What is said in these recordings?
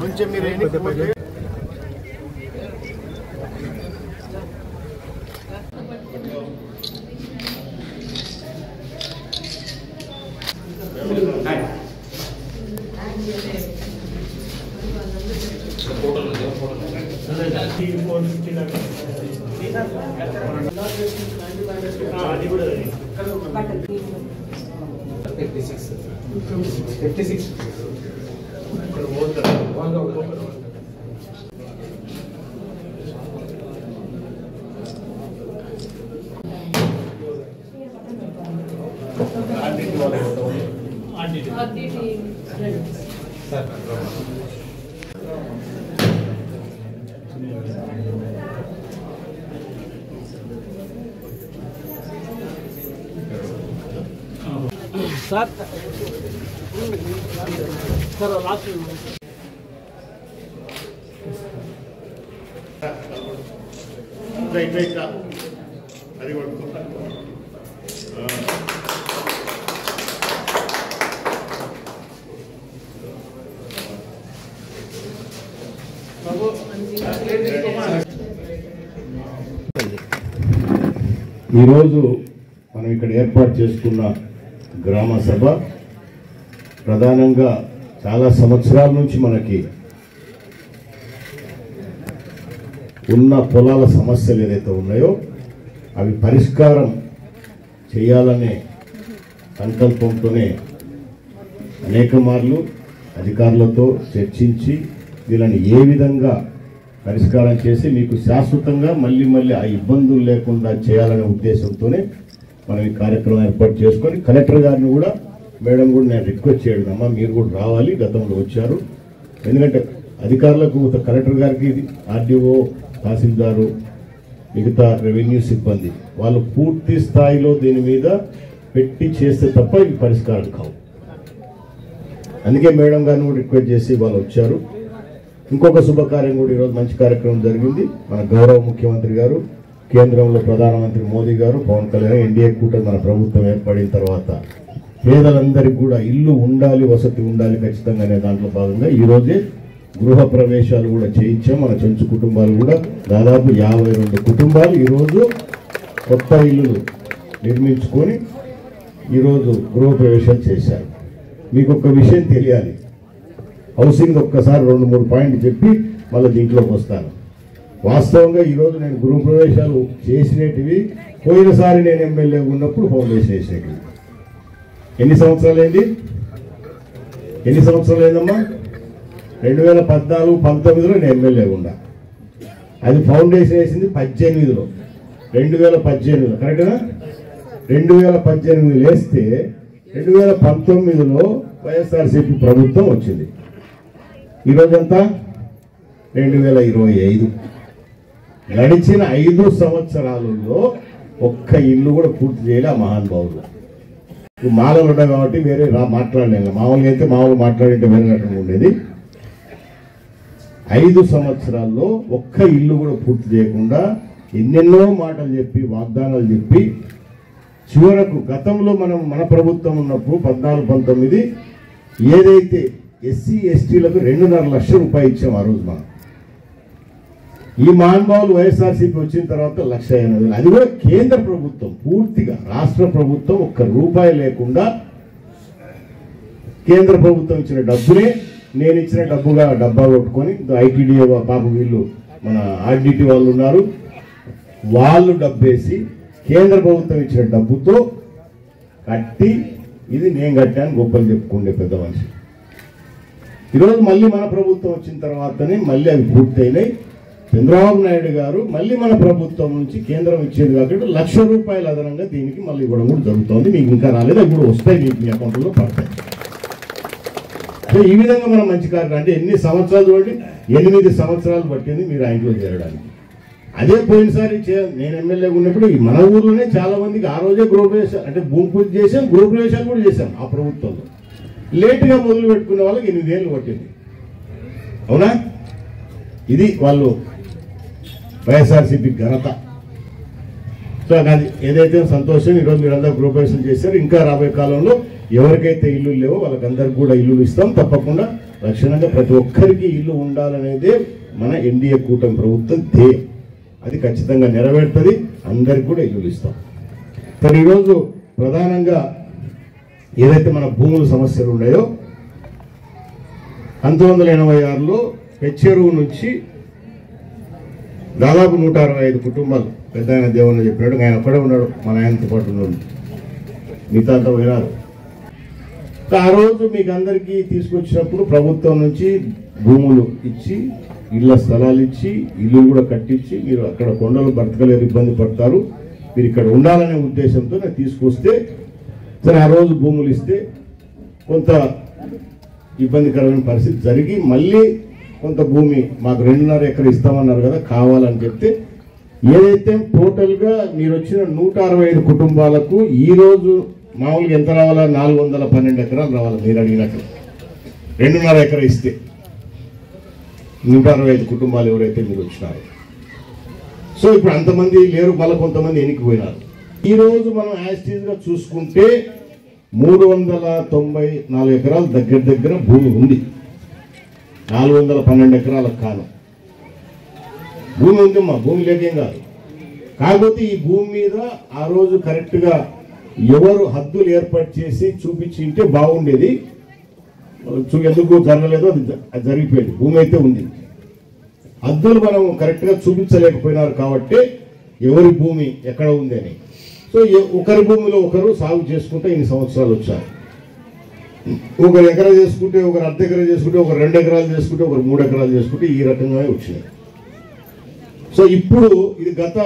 కొంచెం మీరు sir sir last right right అది కొట్టుకుంటా ఈరోజు మనం ఇక్కడ ఏర్పాటు చేసుకున్న గ్రామ సభ ప్రధానంగా చాలా సంవత్సరాల నుంచి మనకి ఉన్న పొలాల సమస్యలు ఏదైతే ఉన్నాయో అవి పరిష్కారం చేయాలనే సంకల్పంతోనే అనేక మార్లు అధికారులతో చర్చించి వీళ్ళని ఏ విధంగా పరిష్కారం చేసి మీకు శాశ్వతంగా మళ్ళీ ఆ ఇబ్బందులు లేకుండా చేయాలనే ఉద్దేశంతోనే మనం ఈ కార్యక్రమం ఏర్పాటు చేసుకొని కలెక్టర్ గారిని కూడా మేడం కూడా నేను రిక్వెస్ట్ చేయడం అమ్మా మీరు కూడా రావాలి, గతంలో వచ్చారు. ఎందుకంటే అధికారులకు కలెక్టర్ గారికి ఆర్డీఓ తహసీల్దారు మిగతా రెవెన్యూ సిబ్బంది వాళ్ళు పూర్తి స్థాయిలో దీని మీద పెట్టి చేస్తే తప్ప ఇవి పరిష్కారం కావు. అందుకే మేడం గారిని కూడా రిక్వెస్ట్ చేసి వాళ్ళు వచ్చారు. ఇంకొక శుభకార్యం కూడా ఈరోజు మంచి కార్యక్రమం జరిగింది. మన గౌరవ ముఖ్యమంత్రి గారు, కేంద్రంలో ప్రధానమంత్రి మోదీ గారు, పవన్ కళ్యాణ్ ఎన్డీఏ కూటమి మన ప్రభుత్వం ఏర్పడిన తర్వాత పేదలందరికీ కూడా ఇల్లు ఉండాలి, వసతి ఉండాలి ఖచ్చితంగా అనే దాంట్లో భాగంగా ఈరోజే గృహ ప్రవేశాలు కూడా చేయించాం. మన చెంచు కుటుంబాలు కూడా దాదాపు 52 కుటుంబాలు ఈరోజు కొత్త ఇల్లులు నిర్మించుకొని ఈరోజు గృహ ప్రవేశాలు చేశారు. మీకు ఒక విషయం తెలియాలి, హౌసింగ్ ఒక్కసారి 2-3 పాయింట్లు చెప్పి మళ్ళీ దీంట్లోకి వస్తాను. వాస్తవంగా ఈరోజు నేను గృహ ప్రవేశాలు చేసినవి పోయినసారి నేను ఎమ్మెల్యే ఉన్నప్పుడు ఫౌండేషన్ వేసినవి. ఎన్ని సంవత్సరాలు అయిందమ్మా? 2014-19లో నేను ఎమ్మెల్యే ఉన్నా. అది ఫౌండేషన్ వేసింది 18లో, 2018లో కరెక్ట్గా 2018 వేస్తే 2019లో వైఎస్ఆర్సీపీ ప్రభుత్వం వచ్చింది. ఈరోజంతా 2025. గడిచిన 5 సంవత్సరాలలో ఒక్క ఇల్లు కూడా పూర్తి చేయలే ఆ మహానుభావులు. మాలలు ఉన్నాయి కాబట్టి వేరే మాట్లాడలేము. మామూలుగా అయితే మామూలు మాట్లాడింటే వేరే రకంగా ఉండేది. 5 సంవత్సరాల్లో ఒక్క ఇల్లు కూడా పూర్తి చేయకుండా ఎన్నెన్నో మాటలు చెప్పి వాగ్దానాలు చెప్పి చివరకు గతంలో మన ప్రభుత్వం ఉన్నప్పుడు 14-19 ఏదైతే ఎస్సీ ఎస్టీలకు 2.5 లక్షల రూపాయలు ఇచ్చాం ఆ రోజు మనం. ఈ మహానుభావులు వైఎస్ఆర్సీపీ వచ్చిన తర్వాత 1,80,000. అది కూడా కేంద్ర ప్రభుత్వం పూర్తిగా, రాష్ట్ర ప్రభుత్వం ఒక్క రూపాయి లేకుండా కేంద్ర ప్రభుత్వం ఇచ్చిన డబ్బునే నేను ఇచ్చిన డబ్బా కొట్టుకొని ఐటీడీఏ పాప వీళ్ళు మన ఆర్డిటి వాళ్ళు ఉన్నారు, వాళ్ళు డబ్బేసి కేంద్ర ప్రభుత్వం ఇచ్చిన డబ్బుతో కట్టి ఇది నేను కట్టాను గొప్పలు చెప్పుకుండే పెద్ద మనిషి. ఈరోజు మళ్ళీ మన ప్రభుత్వం వచ్చిన తర్వాతనే మళ్ళీ అవి పూర్తయినాయి. చంద్రబాబు నాయుడు గారు మళ్ళీ మన ప్రభుత్వం నుంచి కేంద్రం ఇచ్చేది కాబట్టి 1 లక్ష రూపాయలు అదనంగా దీనికి మళ్ళీ ఇవ్వడం కూడా జరుగుతుంది. మీకు ఇంకా రాలేదు, అవి కూడా వస్తాయి, మీకు మీ అకౌంట్లో పడతాయి. సో ఈ విధంగా మనం మంచి కార్యక్రమం అంటే ఎన్ని సంవత్సరాలు చూడండి, 8 సంవత్సరాలు పట్టింది మీరు ఆ ఇంట్లో చేరడానికి. అదే పోయినసారి నేను ఎమ్మెల్యే ఉన్నప్పుడు మన ఊర్లోనే చాలా మందికి ఆ రోజే గృహప్రవేశాలు అంటే భూమి పూజ చేసాం, గృహప్రవేశాలు కూడా చేశాం. ఆ ప్రభుత్వంలో లేటుగా మొదలు పెట్టుకునే వాళ్ళకి 8 ఏళ్ళు పట్టింది. అవునా? ఇది వాళ్ళు వైఎస్ఆర్సీపీ ఘనత. సో అది ఏదైతే సంతోషం. ఈరోజు మీరందరూ గృహప్రవేశం చేశారు. ఇంకా రాబోయే కాలంలో ఎవరికైతే ఇల్లు లేవో వాళ్ళకందరికి కూడా ఇల్లులు ఇస్తాం. తప్పకుండా లక్షణంగా ప్రతి ఒక్కరికి ఇల్లు ఉండాలనేదే మన ఎన్డీఏ కూటమి ప్రభుత్వం ధ్యేయం. అది ఖచ్చితంగా నెరవేరుతుంది. అందరికి కూడా ఇల్లులు ఇస్తాం. మరి ఈరోజు ప్రధానంగా ఏదైతే మన భూముల సమస్యలు ఉన్నాయో 1986లో పెచ్చెరువు నుంచి దాదాపు 165 కుటుంబాలు పెద్ద ఆయన దేవుని చెప్పినాడు. ఆయన ఒక్కడే ఉన్నాడు, మన ఆయనతో పాటు ఉన్నాడు, మిగతా అంతా పోయినారు. ఆ రోజు మీకు అందరికీ తీసుకొచ్చినప్పుడు ప్రభుత్వం నుంచి భూములు ఇచ్చి ఇళ్ల స్థలాలు ఇచ్చి ఇల్లు కూడా కట్టించి మీరు అక్కడ కొండలు బ్రతకలేరు, ఇబ్బంది పడతారు, మీరు ఇక్కడ ఉండాలనే ఉద్దేశంతో నేను తీసుకొస్తే సరే ఆ రోజు భూములు ఇస్తే కొంత ఇబ్బందికరమైన పరిస్థితి జరిగి మళ్ళీ కొంత భూమి మాకు 2.5 ఎకరం ఇస్తామన్నారు కదా కావాలని చెప్తే ఏదైతే టోటల్గా మీరు వచ్చిన 165 కుటుంబాలకు ఈరోజు మామూలుగా ఎంత రావాలా 412 ఎకరాలు రావాలి. మీరు అడిగినట్టు 2.5 ఎకరం ఇస్తే 165 కుటుంబాలు ఎవరైతే మీరు వచ్చినారు. సో ఇప్పుడు అంతమంది లేరు, మళ్ళీ కొంతమంది ఎన్నికపోయినారు. ఈరోజు మనం యాస్టీజ్గా చూసుకుంటే 394 ఎకరాలు దగ్గర భూమి ఉంది. 412 ఎకరాలకు కాను భూమి ఉందమ్మా, భూమి లేకేం కాదు. కాకపోతే ఈ భూమి మీద ఆ రోజు కరెక్ట్గా ఎవరు హద్దులు ఏర్పాటు చేసి చూపించింటే బాగుండేది. ఎందుకు జరగలేదు, అది జరిగిపోయింది. భూమి అయితే ఉంది, హద్దులు మనం కరెక్ట్గా చూపించలేకపోయినారు కాబట్టి ఎవరి భూమి ఎక్కడ ఉంది అని. సో ఒకరి భూమిలో ఒకరు సాగు చేసుకుంటే ఇన్ని సంవత్సరాలు వచ్చారు. ఒకరు ఎకరా చేసుకుంటే, ఒకరు అర్ధ ఎకరా చేసుకుంటే, ఒకరు 2 ఎకరాలు చేసుకుంటే, ఒకరు 3 ఎకరాలు చేసుకుంటే ఈ రకంగానే వచ్చినాయి. సో ఇప్పుడు ఇది గత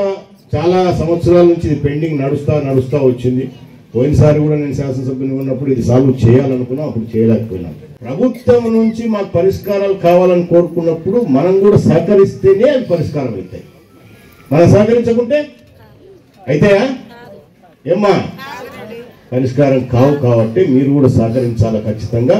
చాలా సంవత్సరాల నుంచి ఇది పెండింగ్ నడుస్తా వచ్చింది. పోయినసారి కూడా నేను శాసనసభ్యుని ఉన్నప్పుడు ఇది సాల్వ్ చేయాలనుకున్నాం, అప్పుడు చేయలేకపోయినాం. ప్రభుత్వం నుంచి మాకు పరిష్కారాలు కావాలని కోరుకున్నప్పుడు మనం కూడా సహకరిస్తేనే అవి పరిష్కారం అవుతాయి. మనం సహకరించకుంటే అయితాయా ఏమ్మా? పరిష్కారం కావు. కాబట్టి మీరు కూడా సహకరించాలి ఖచ్చితంగా.